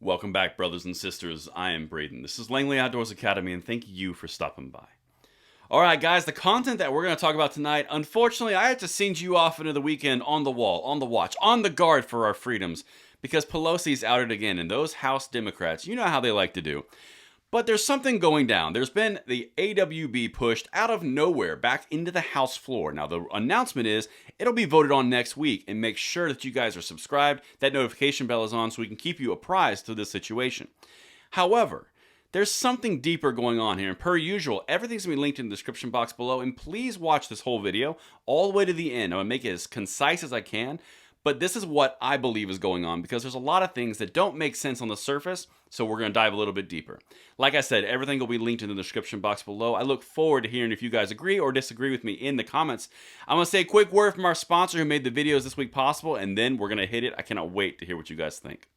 Welcome back, brothers and sisters. I am Braden. This is Langley Outdoors Academy, and thank you for stopping by. Alright guys, the content that we're going to talk about tonight, unfortunately, I had to send you off into the weekend on the wall, on the watch, on the guard for our freedoms, because Pelosi's outed again, and those House Democrats, you know how they like to do. But there's something going down. There's been the AWB pushed out of nowhere back into the House floor. Now, the announcement is it'll be voted on next week, and make sure that you guys are subscribed, that notification bell is on so we can keep you apprised of this situation. However, there's something deeper going on here, and per usual, everything's going to be linked in the description box below, and please watch this whole video all the way to the end. I'm going to make it as concise as I can, but this is what I believe is going on, because there's a lot of things that don't make sense on the surface, so we're going to dive a little bit deeper. Like I said, everything will be linked in the description box below. I look forward to hearing if you guys agree or disagree with me in the comments. I'm going to say a quick word from our sponsor who made the videos this week possible, and then we're going to hit it. I cannot wait to hear what you guys think.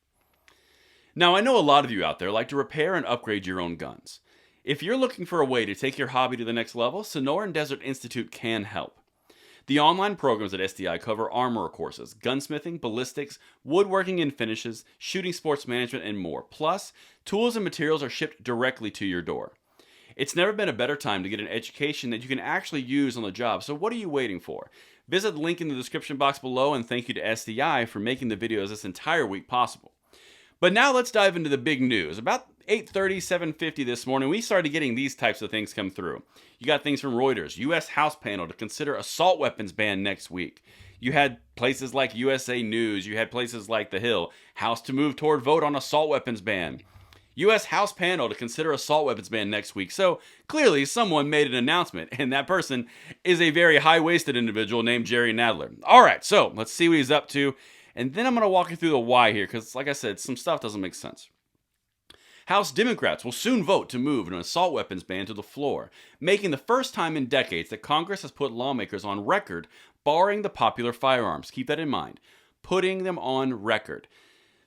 Now, I know a lot of you out there like to repair and upgrade your own guns. If you're looking for a way to take your hobby to the next level, Sonoran Desert Institute can help. The online programs at SDI cover armor courses, gunsmithing, ballistics, woodworking and finishes, shooting sports management, and more. Plus, tools and materials are shipped directly to your door. It's never been a better time to get an education that you can actually use on the job, so what are you waiting for? Visit the link in the description box below, and thank you to SDI for making the videos this entire week possible. But now let's dive into the big news. About 8:30, 7:50 this morning, we started getting these types of things come through. You got things from Reuters, U.S. House panel to consider assault weapons ban next week. You had places like USA News, you had places like The Hill, House to move toward vote on assault weapons ban. U.S. House panel to consider assault weapons ban next week. So clearly someone made an announcement, and that person is a very high-waisted individual named Jerry Nadler. All right, so let's see what he's up to. And then I'm going to walk you through the why here, because like I said, some stuff doesn't make sense. House Democrats will soon vote to move an assault weapons ban to the floor, making the first time in decades that Congress has put lawmakers on record barring the popular firearms. Keep that in mind. Putting them on record.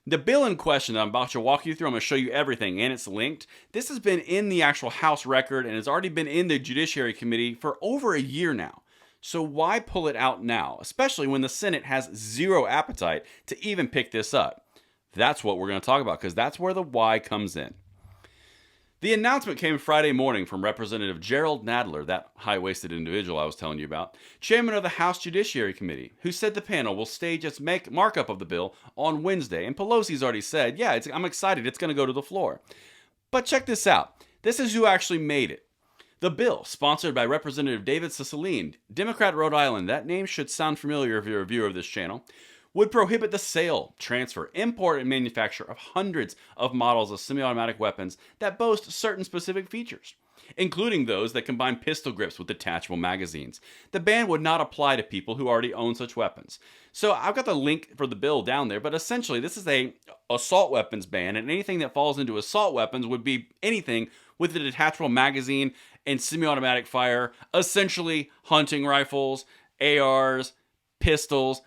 The bill in question that I'm about to walk you through, I'm going to show you everything, and it's linked. This has been in the actual House record and has already been in the Judiciary Committee for over a year now. So why pull it out now, especially when the Senate has zero appetite to even pick this up? That's what we're going to talk about, because that's where the why comes in. The announcement came Friday morning from Representative Gerald Nadler, that high-waisted individual I was telling you about, chairman of the House Judiciary Committee, who said the panel will stage its markup of the bill on Wednesday. And Pelosi's already said, yeah, I'm excited, it's going to go to the floor. But check this out. This is who actually made it. The bill, sponsored by Representative David Cicilline, Democrat Rhode Island, that name should sound familiar if you're a viewer of this channel, would prohibit the sale, transfer, import, and manufacture of hundreds of models of semi-automatic weapons that boast certain specific features, including those that combine pistol grips with detachable magazines. The ban would not apply to people who already own such weapons. So I've got the link for the bill down there, but essentially this is a assault weapons ban, and anything that falls into assault weapons would be anything with a detachable magazine and semi-automatic fire, essentially hunting rifles, ARs, pistols,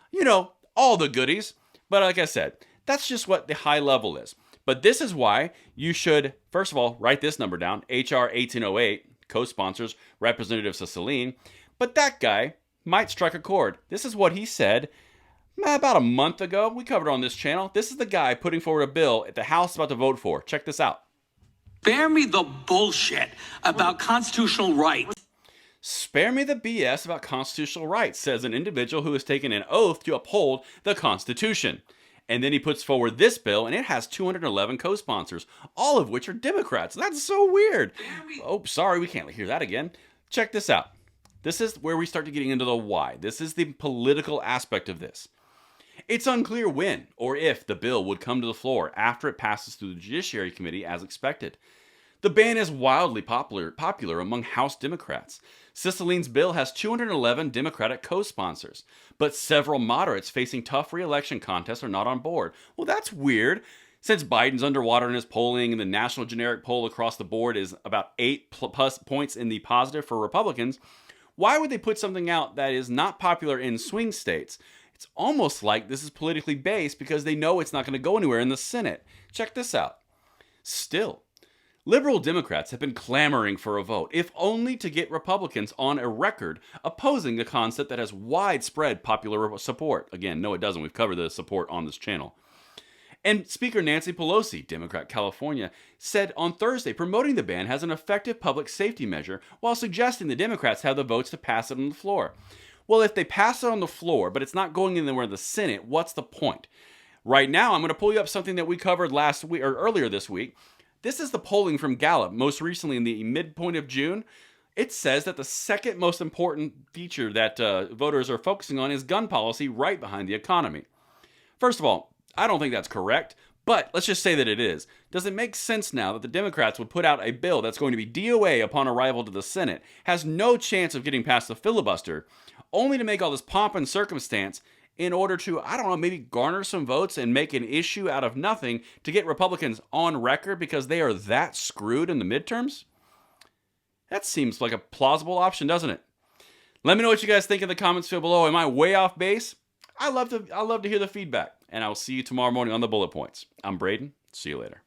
all the goodies. But like I said, that's just what the high level is. But this is why you should, first of all, write this number down, HR 1808, co-sponsors Representative Cicilline. But that guy might strike a chord. This is what he said about a month ago. We covered it on this channel. This is the guy putting forward a bill that the House is about to vote for. Check this out. Spare me the bullshit about constitutional rights. Spare me the BS about constitutional rights, says an individual who has taken an oath to uphold the Constitution. And then he puts forward this bill, and it has 211 co-sponsors, all of which are Democrats. That's so weird. Oh, sorry, we can't hear that again. Check this out. This is where we start to getting into the why. This is the political aspect of this. It's unclear when or if the bill would come to the floor after it passes through the Judiciary Committee as expected. The ban is wildly popular among House Democrats. Cicilline's bill has 211 Democratic co-sponsors, but several moderates facing tough re-election contests are not on board. Well, that's weird. Since Biden's underwater in his polling and the national generic poll across the board is about 8 plus points in the positive for Republicans, why would they put something out that is not popular in swing states? It's almost like this is politically based because they know it's not going to go anywhere in the Senate. Check this out. Still, liberal Democrats have been clamoring for a vote, if only to get Republicans on a record opposing a concept that has widespread popular support. Again, no it doesn't. We've covered the support on this channel. And Speaker Nancy Pelosi, Democrat California, said on Thursday promoting the ban has an effective public safety measure while suggesting the Democrats have the votes to pass it on the floor. Well, if they pass it on the floor, but it's not going anywhere in the Senate, what's the point? Right now, I'm going to pull you up something that we covered last week or earlier this week. This is the polling from Gallup, most recently in the midpoint of June. It says that the second most important feature that voters are focusing on is gun policy, right behind the economy. First of all, I don't think that's correct, but let's just say that it is. Does it make sense now that the Democrats would put out a bill that's going to be DOA upon arrival to the Senate, has no chance of getting past the filibuster, only to make all this pomp and circumstance in order to, I don't know, maybe garner some votes and make an issue out of nothing to get Republicans on record because they are that screwed in the midterms? That seems like a plausible option, doesn't it? Let me know what you guys think in the comments field below. Am I way off base? I love to hear the feedback. And I'll see you tomorrow morning on the Bullet Points. I'm Braden. See you later.